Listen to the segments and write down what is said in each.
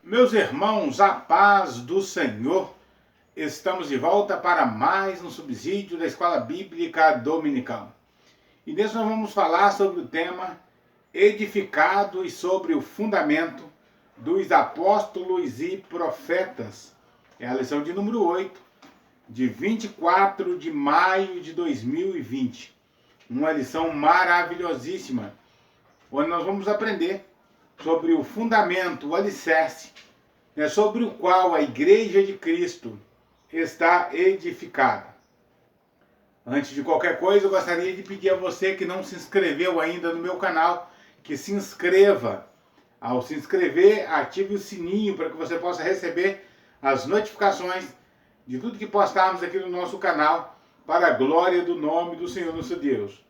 Meus irmãos, a paz do Senhor, estamos de volta para mais um subsídio da Escola Bíblica Dominical. E nesse nós vamos falar sobre o tema edificado e sobre o fundamento dos apóstolos e profetas. É a lição de número 8, de 24 de maio de 2020. Uma lição maravilhosíssima, onde nós vamos aprender sobre o fundamento, o alicerce, sobre o qual a Igreja de Cristo está edificada. Antes de qualquer coisa, eu gostaria de pedir a você que não se inscreveu ainda no meu canal, que se inscreva. Ao se inscrever, ative o sininho para que você possa receber as notificações de tudo que postarmos aqui no nosso canal, para a glória do nome do Senhor nosso Deus.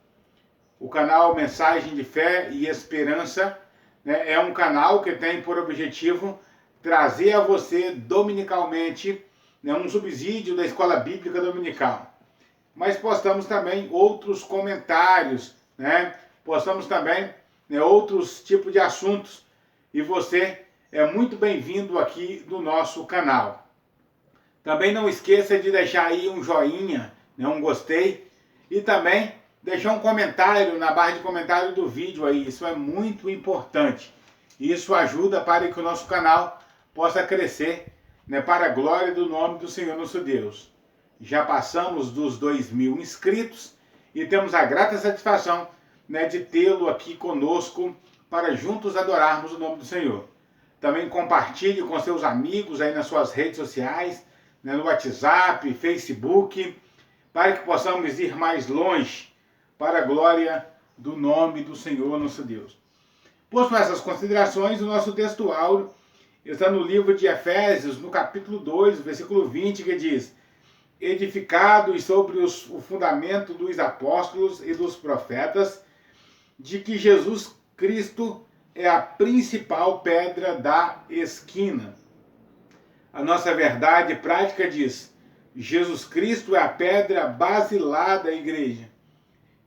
O canal Mensagem de Fé e Esperança é um canal que tem por objetivo trazer a você dominicalmente um subsídio da Escola Bíblica Dominical. Mas postamos também outros comentários, postamos também outros tipos de assuntos. E você é muito bem-vindo aqui no nosso canal. Também não esqueça de deixar aí um joinha, um gostei, e também deixar um comentário na barra de comentário do vídeo aí. Isso é muito importante. Isso ajuda para que o nosso canal possa crescer, para a glória do nome do Senhor nosso Deus. Já passamos dos 2.000 inscritos e temos a grata satisfação de tê-lo aqui conosco para juntos adorarmos o nome do Senhor. Também compartilhe com seus amigos aí nas suas redes sociais, no WhatsApp, Facebook, para que possamos ir mais longe para a glória do nome do Senhor nosso Deus. Posto essas considerações, o nosso texto áureo está no livro de Efésios, no capítulo 2, versículo 20, que diz: edificados sobre o fundamento dos apóstolos e dos profetas, de que Jesus Cristo é a principal pedra da esquina. A nossa verdade prática diz: Jesus Cristo é a pedra basilar da igreja,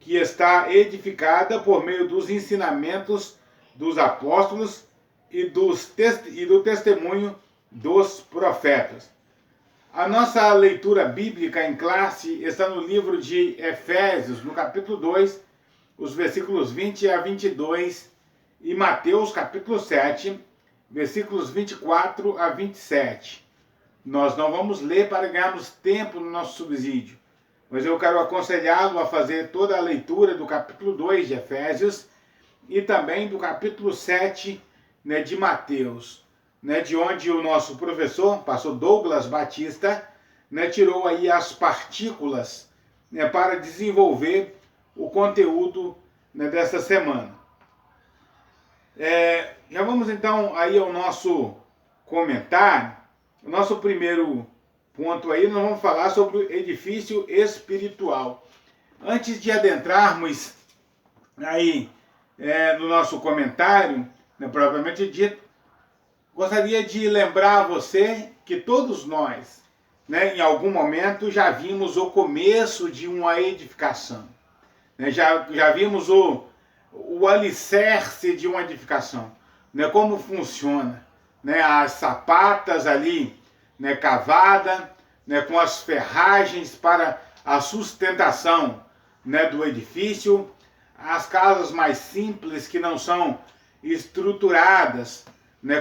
que está edificada por meio dos ensinamentos dos apóstolos e do testemunho dos profetas. A nossa leitura bíblica em classe está no livro de Efésios, no capítulo 2, os versículos 20 a 22, e Mateus, capítulo 7, versículos 24 a 27. Nós não vamos ler para ganharmos tempo no nosso subsídio, mas eu quero aconselhá-lo a fazer toda a leitura do capítulo 2 de Efésios e também do capítulo 7 de Mateus, de onde o nosso professor, pastor Douglas Batista, tirou aí as partículas para desenvolver o conteúdo dessa semana. Já vamos então aí ao nosso comentário. O nosso primeiro ponto aí, nós vamos falar sobre o edifício espiritual. Antes de adentrarmos aí no nosso comentário, propriamente dito, gostaria de lembrar a você que todos nós, em algum momento, já vimos o começo de uma edificação. Já vimos o alicerce de uma edificação, como funciona. As sapatas ali, cavada, com as ferragens para a sustentação do edifício, as casas mais simples que não são estruturadas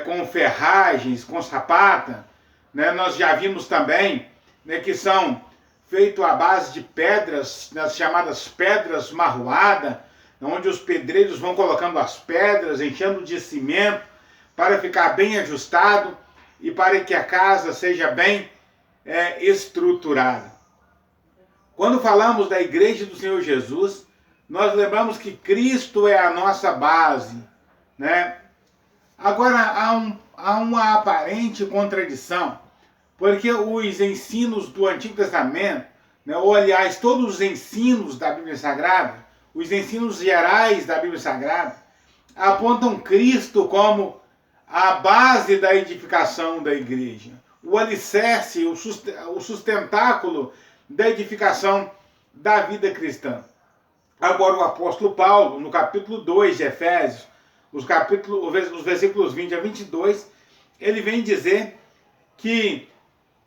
com ferragens, com sapata, nós já vimos também que são feitos à base de pedras, nas chamadas pedras marroadas, onde os pedreiros vão colocando as pedras, enchendo de cimento, para ficar bem ajustado e para que a casa seja bem estruturada. Quando falamos da Igreja do Senhor Jesus, nós lembramos que Cristo é a nossa base, Agora, há uma aparente contradição, porque os ensinos do Antigo Testamento, ou aliás, todos os ensinos da Bíblia Sagrada, os ensinos gerais da Bíblia Sagrada, apontam Cristo como a base da edificação da igreja, o alicerce, o sustentáculo da edificação da vida cristã. Agora o apóstolo Paulo, no capítulo 2 de Efésios, os versículos 20 a 22, ele vem dizer que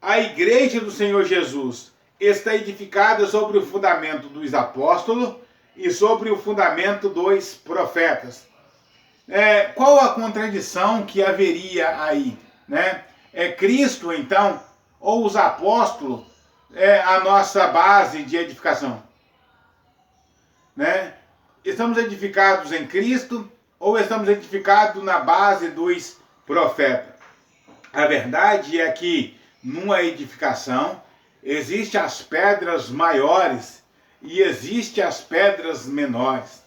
a igreja do Senhor Jesus está edificada sobre o fundamento dos apóstolos e sobre o fundamento dos profetas. Qual a contradição que haveria aí? Né? É Cristo, então, ou os apóstolos, a nossa base de edificação? Né? Estamos edificados em Cristo ou estamos edificados na base dos profetas? A verdade é que numa edificação existem as pedras maiores e existem as pedras menores.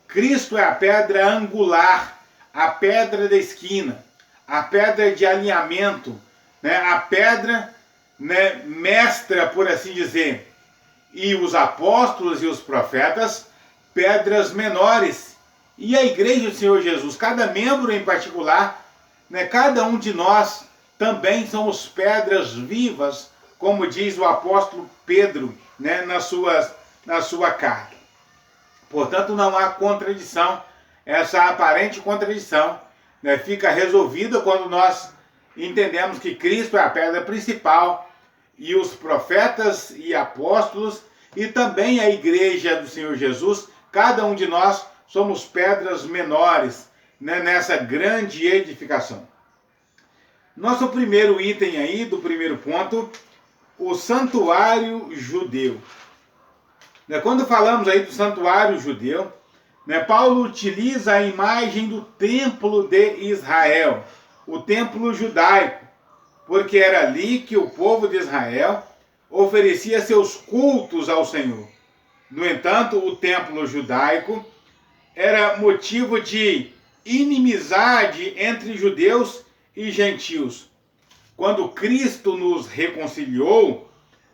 Cristo é a pedra angular, a pedra da esquina, a pedra de alinhamento, né? A pedra, né, mestra, por assim dizer. E os apóstolos e os profetas, pedras menores. E a igreja do Senhor Jesus, cada membro em particular, né, cada um de nós também somos pedras vivas, como diz o apóstolo Pedro, né, na sua carta. Portanto, não há contradição, essa aparente contradição, né, fica resolvida quando nós entendemos que Cristo é a pedra principal e os profetas e apóstolos e também a igreja do Senhor Jesus, cada um de nós somos pedras menores, né, nessa grande edificação. Nosso primeiro item aí, do primeiro ponto, o santuário judeu. Quando falamos aí do santuário judeu, Paulo utiliza a imagem do templo de Israel, o templo judaico, porque era ali que o povo de Israel oferecia seus cultos ao Senhor. No entanto, o templo judaico era motivo de inimizade entre judeus e gentios. Quando Cristo nos reconciliou,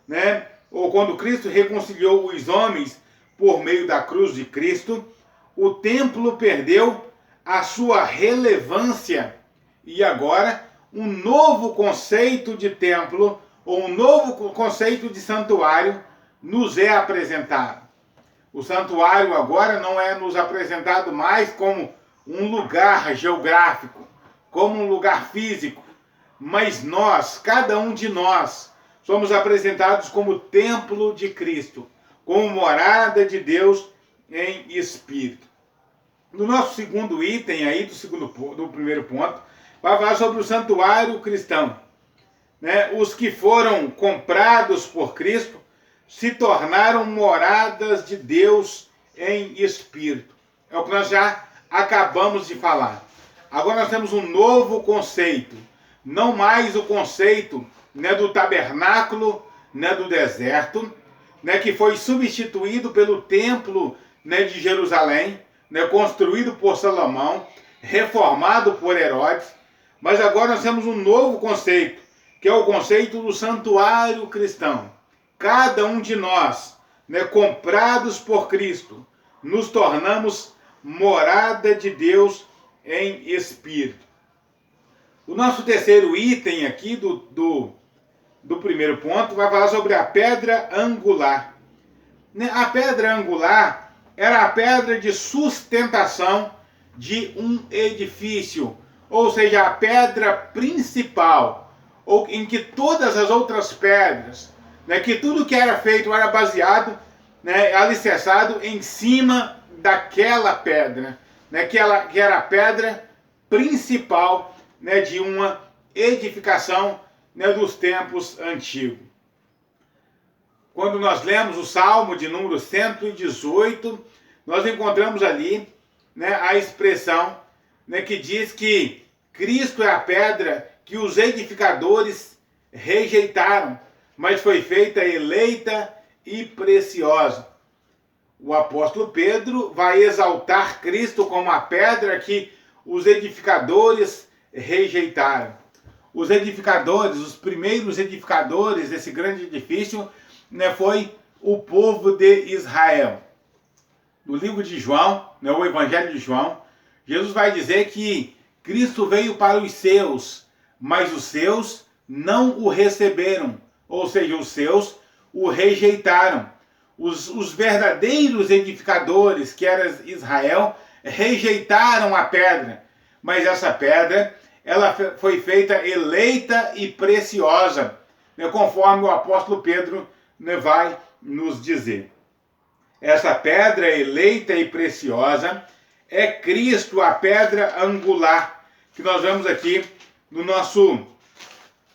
né, ou quando Cristo reconciliou os homens por meio da cruz de Cristo, o templo perdeu a sua relevância e agora um novo conceito de templo ou um novo conceito de santuário nos é apresentado. O santuário agora não é nos apresentado mais como um lugar geográfico, como um lugar físico, mas nós, cada um de nós, somos apresentados como templo de Cristo, como morada de Deus em espírito. No nosso segundo item aí, do primeiro ponto, vai falar sobre o santuário cristão. Os que foram comprados por Cristo se tornaram moradas de Deus em espírito. É o que nós já acabamos de falar. Agora nós temos um novo conceito, não mais o conceito, do tabernáculo, do deserto, que foi substituído pelo templo, de Jerusalém, construído por Salomão, reformado por Herodes, mas agora nós temos um novo conceito, que é o conceito do santuário cristão. Cada um de nós, comprados por Cristo, nos tornamos morada de Deus em espírito. O nosso terceiro item aqui do primeiro ponto vai falar sobre a pedra angular. A pedra angular era a pedra de sustentação de um edifício, ou seja, a pedra principal, ou em que todas as outras pedras, que tudo que era feito era baseado, alicerçado em cima daquela pedra, que era a pedra principal, de uma edificação, dos tempos antigos. Quando nós lemos o Salmo de número 118, nós encontramos ali, a expressão, que diz que Cristo é a pedra que os edificadores rejeitaram, mas foi feita eleita e preciosa. O apóstolo Pedro vai exaltar Cristo como a pedra que os edificadores rejeitaram. Os edificadores, os primeiros edificadores desse grande edifício, foi o povo de Israel. No livro de João, o Evangelho de João, Jesus vai dizer que Cristo veio para os seus, mas os seus não o receberam, ou seja, os seus o rejeitaram. Os verdadeiros edificadores, que era Israel, rejeitaram a pedra, mas essa pedra ela foi feita eleita e preciosa, né, conforme o apóstolo Pedro, né, vai nos dizer. Essa pedra eleita e preciosa é Cristo, a pedra angular, que nós vemos aqui no nosso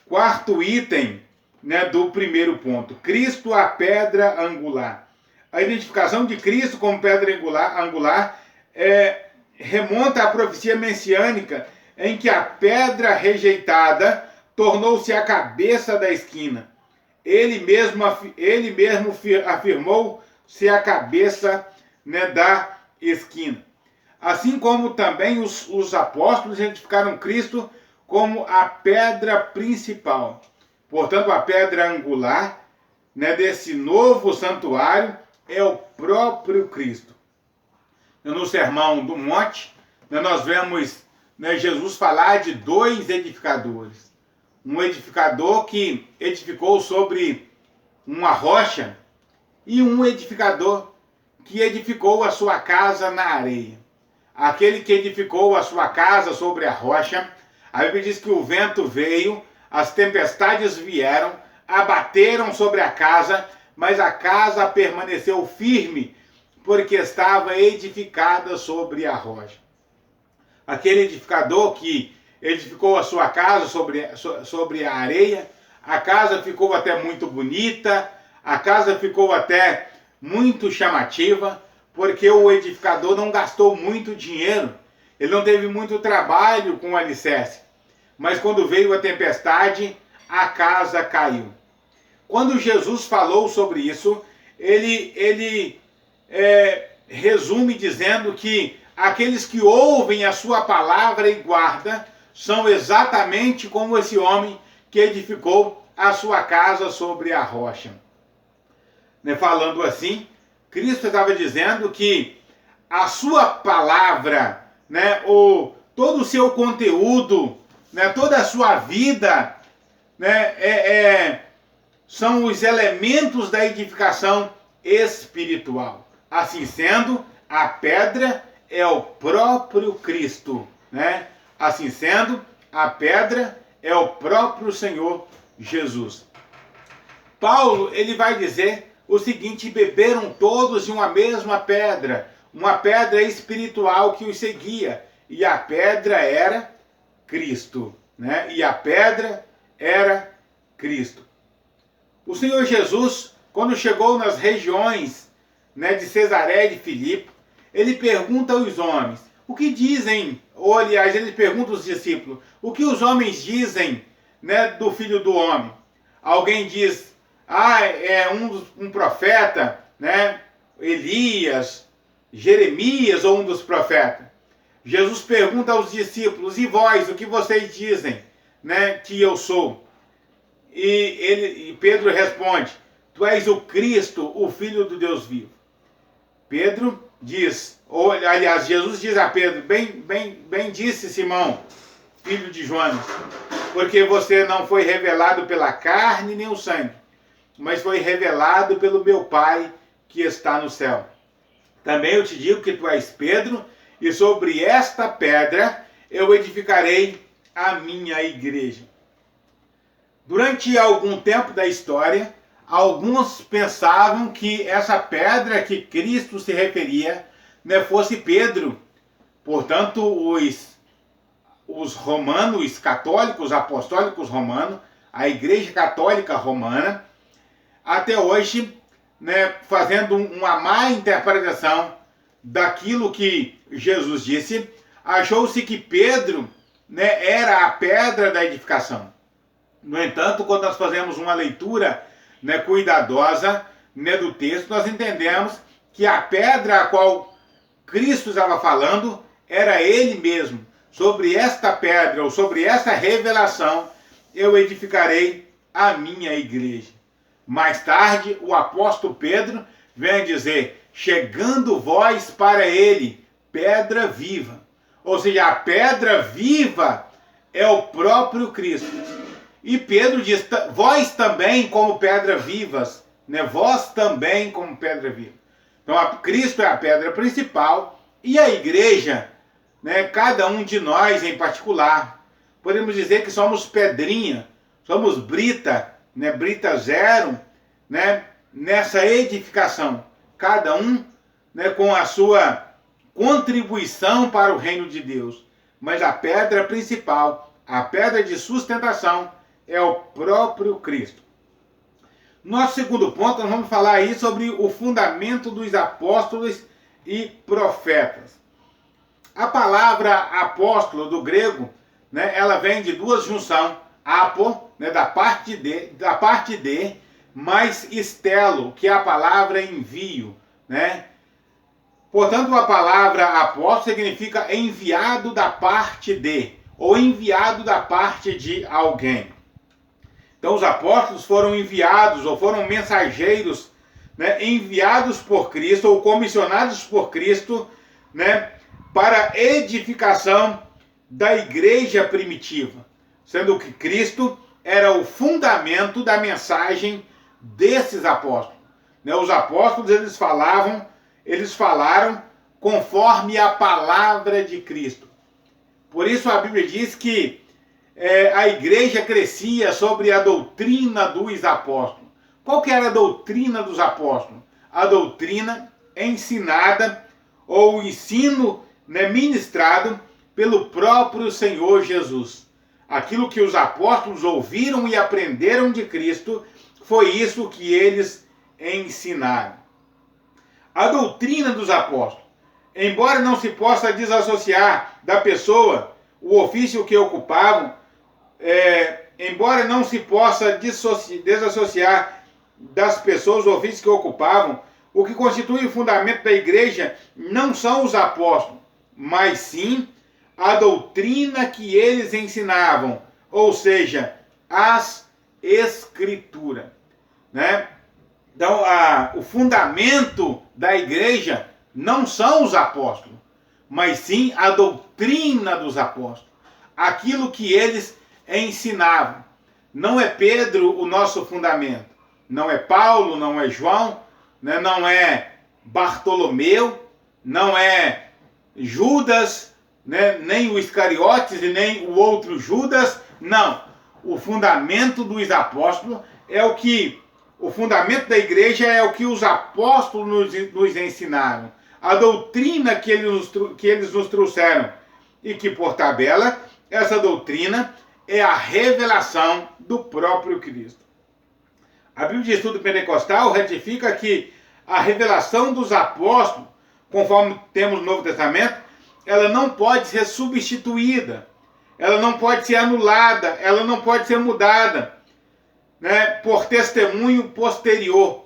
quarto item, né, do primeiro ponto. Cristo, a pedra angular. A identificação de Cristo como pedra angular remonta à profecia messiânica, em que a pedra rejeitada tornou-se a cabeça da esquina. Ele mesmo afirmou-se a cabeça, né, da esquina. Assim como também os apóstolos identificaram Cristo como a pedra principal. Portanto, a pedra angular, né, desse novo santuário é o próprio Cristo. No Sermão do Monte, né, nós vemos, né, Jesus falar de dois edificadores. Um edificador que edificou sobre uma rocha e um edificador que edificou a sua casa na areia. Aquele que edificou a sua casa sobre a rocha, a Bíblia diz que o vento veio, as tempestades vieram, abateram sobre a casa, mas a casa permaneceu firme, porque estava edificada sobre a rocha. Aquele edificador que edificou a sua casa sobre a areia, a casa ficou até muito bonita, a casa ficou até muito chamativa, porque o edificador não gastou muito dinheiro, ele não teve muito trabalho com o alicerce. Mas quando veio a tempestade, a casa caiu. Quando Jesus falou sobre isso, ele resume dizendo que aqueles que ouvem a sua palavra e guardam são exatamente como esse homem que edificou a sua casa sobre a rocha. Né, falando assim, Cristo estava dizendo que a sua palavra, né, todo o seu conteúdo, né, toda a sua vida, né, são os elementos da edificação espiritual. Assim sendo, a pedra é o próprio Cristo, né? Assim sendo, a pedra é o próprio Senhor Jesus. Paulo, ele vai dizer o seguinte: beberam todos de uma mesma pedra, uma pedra espiritual que os seguia, e a pedra era Cristo, né? E a pedra era Cristo. O Senhor Jesus, quando chegou nas regiões, né, de Cesareia de Filipe, ele pergunta aos homens, o que dizem, ou aliás, ele pergunta aos discípulos, o que os homens dizem, né, do Filho do Homem? Alguém diz, é um profeta, né, Elias, Jeremias ou um dos profetas. Jesus pergunta aos discípulos, e vós, o que vocês dizem, né, que eu sou? E Pedro responde, tu és o Cristo, o Filho do Deus vivo. Pedro diz, ou aliás, Jesus diz a Pedro, bem disse Simão, filho de Jonas, porque você não foi revelado pela carne nem o sangue, mas foi revelado pelo meu Pai que está no céu. Também eu te digo que tu és Pedro, e sobre esta pedra eu edificarei a minha igreja. Durante algum tempo da história, alguns pensavam que essa pedra que Cristo se referia, né, fosse Pedro. Portanto, os romanos, católicos, apostólicos romanos, a Igreja Católica Romana, até hoje, né, fazendo uma má interpretação daquilo que Jesus disse, achou-se que Pedro, né, era a pedra da edificação. No entanto, quando nós fazemos uma leitura, né, cuidadosa, né, do texto, nós entendemos que a pedra a qual Cristo estava falando era Ele mesmo. Sobre esta pedra, ou sobre esta revelação, eu edificarei a minha igreja. Mais tarde, o apóstolo Pedro vem dizer, chegando vós para ele, pedra viva. Ou seja, a pedra viva é o próprio Cristo. E Pedro diz, vós também como pedra vivas, né? Vós também como pedra viva. Então, Cristo é a pedra principal e a igreja, né? Cada um de nós em particular, podemos dizer que somos pedrinha, somos brita, né, brita zero, né, nessa edificação, cada um, né, com a sua contribuição para o reino de Deus. Mas a pedra principal, a pedra de sustentação, é o próprio Cristo. Nosso segundo ponto, nós vamos falar aí sobre o fundamento dos apóstolos e profetas. A palavra apóstolo do grego, né, ela vem de duas junções, apo, né, da parte de, mais estelo, que é a palavra envio, né? Portanto, a palavra apóstolo significa enviado da parte de, ou enviado da parte de alguém. Então, os apóstolos foram enviados, ou foram mensageiros, né, enviados por Cristo, ou comissionados por Cristo, né, para edificação da igreja primitiva, sendo que Cristo era o fundamento da mensagem desses apóstolos. Né, os apóstolos, eles falaram conforme a palavra de Cristo. Por isso a Bíblia diz que a igreja crescia sobre a doutrina dos apóstolos. Qual que era a doutrina dos apóstolos? A doutrina ensinada, ou o ensino, né, ministrado pelo próprio Senhor Jesus. Aquilo que os apóstolos ouviram e aprenderam de Cristo, foi isso que eles ensinaram. A doutrina dos apóstolos, embora não se possa desassociar da pessoa o ofício que ocupavam, embora não se possa desassociar das pessoas o ofício que ocupavam, o que constitui o fundamento da igreja não são os apóstolos, mas sim a doutrina que eles ensinavam, ou seja, as Escrituras, né? Então, o fundamento da igreja não são os apóstolos, mas sim a doutrina dos apóstolos, aquilo que eles ensinavam. Não é Pedro o nosso fundamento, não é Paulo, não é João, né? Não é Bartolomeu, não é Judas, né? Nem o Iscariotes e nem o outro Judas, não. O fundamento dos apóstolos é o fundamento da igreja é o que os apóstolos nos ensinaram, a doutrina que eles nos trouxeram, e que, por tabela, essa doutrina é a revelação do próprio Cristo. A Bíblia de Estudo Pentecostal retifica que a revelação dos apóstolos, conforme temos no Novo Testamento, ela não pode ser substituída, ela não pode ser anulada, ela não pode ser mudada, né, por testemunho posterior.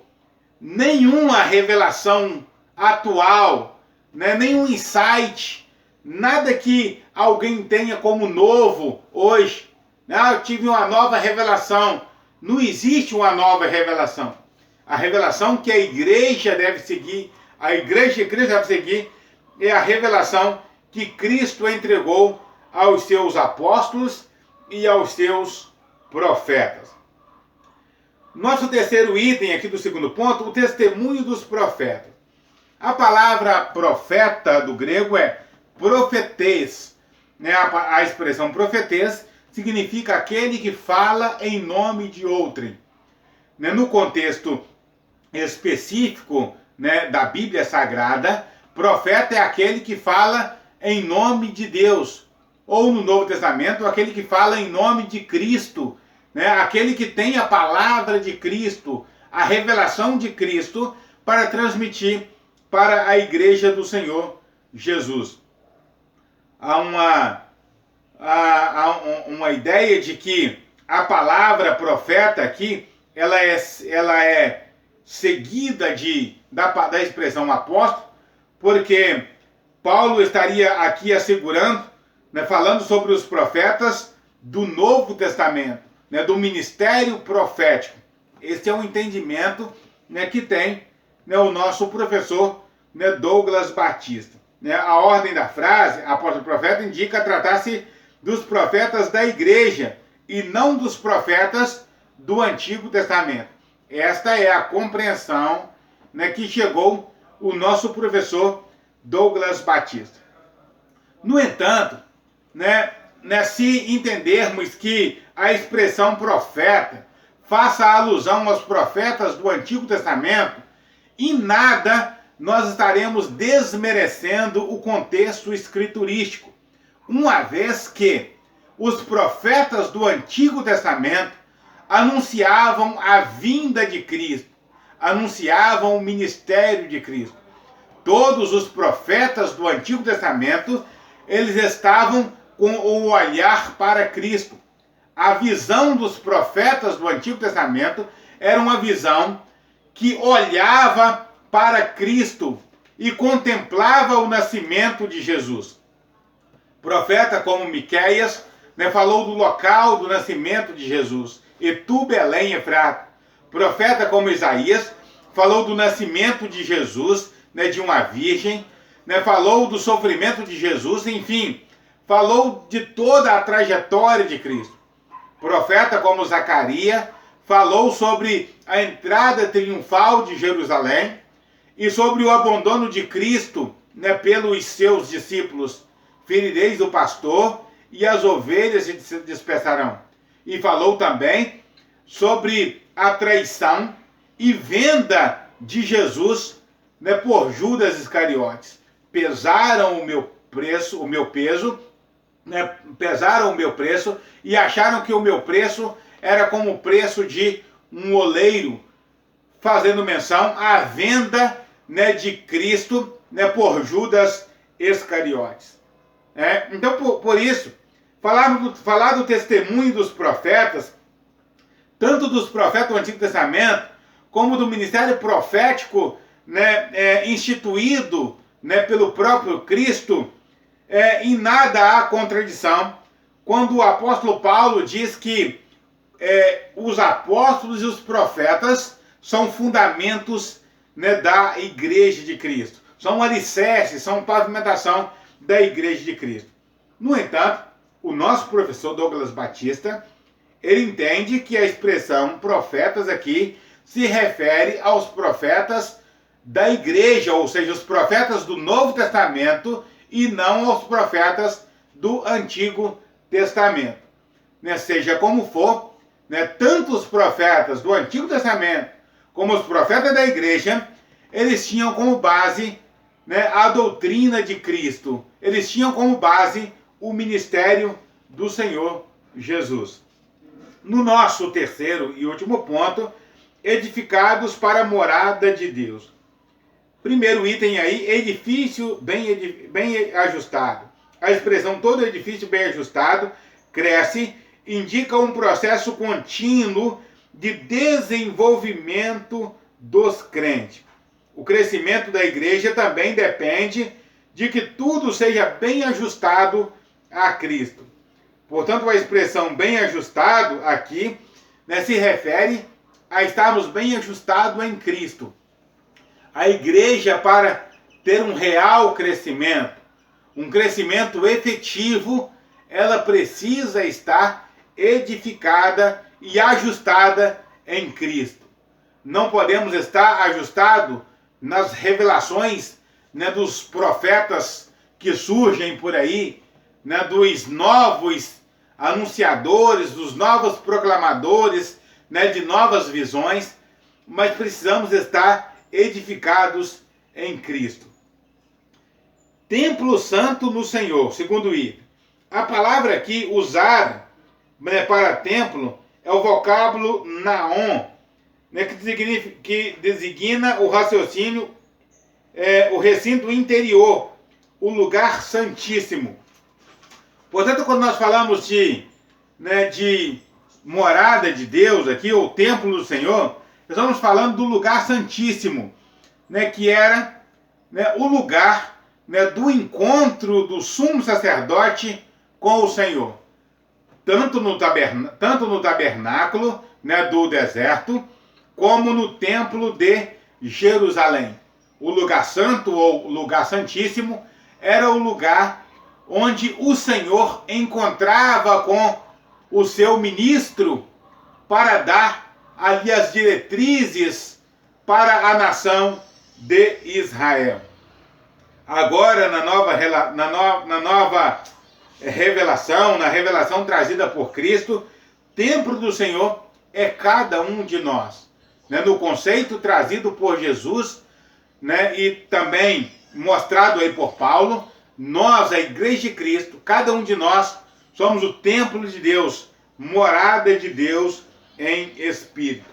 Nenhuma revelação atual, né, nenhum insight, nada que alguém tenha como novo hoje. Eu tive uma nova revelação. Não existe uma nova revelação. A revelação que a igreja deve seguir, a igreja de Cristo deve seguir, é a revelação que Cristo entregou aos seus apóstolos e aos seus profetas. Nosso terceiro item aqui do segundo ponto, o testemunho dos profetas. A palavra profeta do grego é profetês. A expressão profetês significa aquele que fala em nome de outrem. No contexto específico, da Bíblia Sagrada, profeta é aquele que fala em nome de Deus. Ou no Novo Testamento, aquele que fala em nome de Cristo. Aquele que tem a palavra de Cristo, a revelação de Cristo, para transmitir para a igreja do Senhor Jesus. Há uma ideia de que a palavra profeta aqui, ela é seguida da expressão apóstolo, porque Paulo estaria aqui assegurando, falando sobre os profetas do Novo Testamento, do ministério profético. Esse é um entendimento que tem o nosso professor Douglas Batista. A ordem da frase, apóstolo profeta, indica tratar-se dos profetas da igreja e não dos profetas do Antigo Testamento. Esta é a compreensão que chegou o nosso professor Douglas Batista. No entanto, né, se entendermos que a expressão profeta faça alusão aos profetas do Antigo Testamento, em nada nós estaremos desmerecendo o contexto escriturístico, uma vez que os profetas do Antigo Testamento anunciavam a vinda de Cristo, anunciavam o ministério de Cristo. Todos os profetas do Antigo Testamento, eles estavam com o olhar para Cristo. A visão dos profetas do Antigo Testamento era uma visão que olhava para Cristo e contemplava o nascimento de Jesus. Profeta como Miqueias, né, falou do local do nascimento de Jesus. E tu, Belém, Efrata. Profeta como Isaías falou do nascimento de Jesus, né, de uma virgem, né, falou do sofrimento de Jesus, enfim, falou de toda a trajetória de Cristo. Profeta como Zacarias falou sobre a entrada triunfal de Jerusalém e sobre o abandono de Cristo, né, pelos seus discípulos. Ferireis o pastor e as ovelhas se dispersarão. E falou também sobre a traição e venda de Jesus, né, por Judas Iscariotes. Pesaram o meu peso, né, pesaram o meu preço e acharam que o meu preço era como o preço de um oleiro, fazendo menção à venda, né, de Cristo, né, por Judas Iscariotes. Então, por isso, falar do testemunho dos profetas, tanto dos profetas do Antigo Testamento, como do ministério profético, né, instituído, né, pelo próprio Cristo, em nada há contradição quando o apóstolo Paulo diz que os apóstolos e os profetas são fundamentos, né, da igreja de Cristo. São alicerces, são pavimentação da igreja de Cristo. No entanto, o nosso professor Douglas Batista, ele entende que a expressão profetas aqui se refere aos profetas da igreja, ou seja, os profetas do Novo Testamento e não aos profetas do Antigo Testamento. Né? Seja como for, né, tanto os profetas do Antigo Testamento como os profetas da igreja, eles tinham como base, né, a doutrina de Cristo. Eles tinham como base o ministério do Senhor Jesus. No nosso terceiro e último ponto, edificados para a morada de Deus. Primeiro item aí, edifício bem ajustado. A expressão todo edifício bem ajustado cresce, indica um processo contínuo de desenvolvimento dos crentes. O crescimento da igreja também depende de que tudo seja bem ajustado a Cristo. Portanto, a expressão bem ajustado aqui, né, se refere a estarmos bem ajustados em Cristo. A igreja, para ter um real crescimento, um crescimento efetivo, ela precisa estar edificada e ajustada em Cristo. Não podemos estar ajustados nas revelações, né, dos profetas que surgem por aí, né, dos novos anunciadores, dos novos proclamadores, né, de novas visões, mas precisamos estar edificados em Cristo. Templo santo no Senhor, segundo item. A palavra aqui usada, né, para templo é o vocábulo naon, né, que designa o raciocínio, o recinto interior, o lugar santíssimo. Portanto, quando nós falamos de morada de Deus aqui, ou templo do Senhor, estamos falando do lugar santíssimo, né, que era, né, o lugar, né, do encontro do sumo sacerdote com o Senhor. Tanto no tabernáculo, né, do deserto, como no templo de Jerusalém. O lugar santo, ou lugar santíssimo, era o lugar onde o Senhor encontrava com o seu ministro para dar ali as diretrizes para a nação de Israel. Agora, na nova revelação, na revelação trazida por Cristo, templo do Senhor é cada um de nós. Né? No conceito trazido por Jesus, né? E também mostrado aí por Paulo, nós, a Igreja de Cristo, cada um de nós, somos o templo de Deus, morada de Deus em espírito.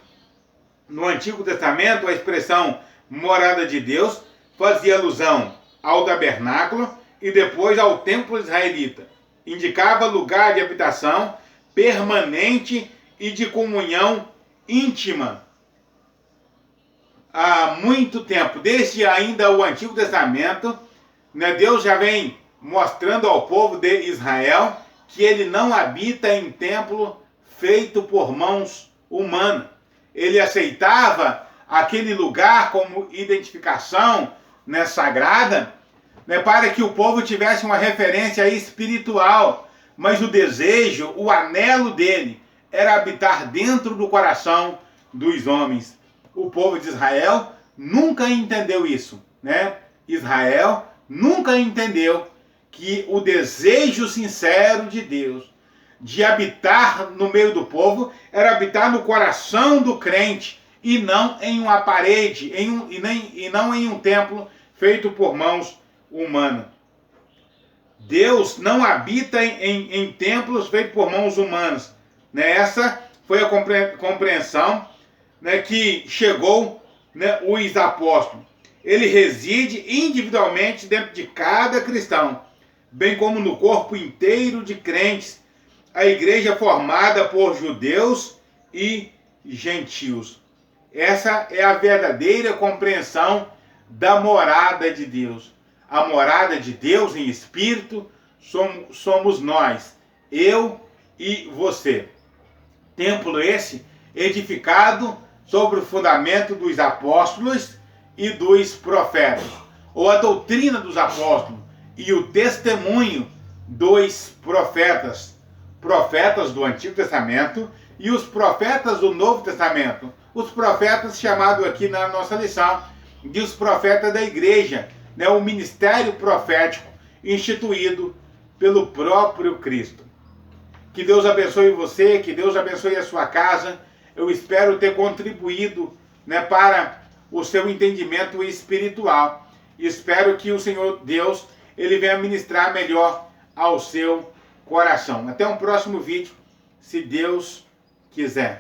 No Antigo Testamento, a expressão morada de Deus fazia alusão ao tabernáculo e depois ao templo israelita. Indicava lugar de habitação permanente e de comunhão íntima. Há muito tempo, desde ainda o Antigo Testamento, né, Deus já vem mostrando ao povo de Israel que ele não habita em templo feito por mãos humanas. Ele aceitava aquele lugar como identificação, né, sagrada, né, para que o povo tivesse uma referência espiritual, mas o desejo, o anelo dele era habitar dentro do coração dos homens. O povo de Israel nunca entendeu isso, né? Israel nunca entendeu que o desejo sincero de Deus de habitar no meio do povo era habitar no coração do crente e não em uma parede, e não em um templo feito por mãos humanas. Deus não habita em templos feitos por mãos humanas. Né? Essa foi a compreensão, né, que chegou, né, os apóstolos. Ele reside individualmente dentro de cada cristão, bem como no corpo inteiro de crentes, a igreja formada por judeus e gentios. Essa é a verdadeira compreensão da morada de Deus. A morada de Deus em espírito somos nós, eu e você. Templo esse edificado sobre o fundamento dos apóstolos e dos profetas, ou a doutrina dos apóstolos e o testemunho dos profetas, profetas do Antigo Testamento e os profetas do Novo Testamento. Os profetas chamados aqui na nossa lição de os profetas da igreja, né? O ministério profético instituído pelo próprio Cristo. Que Deus abençoe você, que Deus abençoe a sua casa. Eu espero ter contribuído, né, para o seu entendimento espiritual. Espero que o Senhor Deus ele venha ministrar melhor ao seu coração. Até um próximo vídeo, se Deus quiser.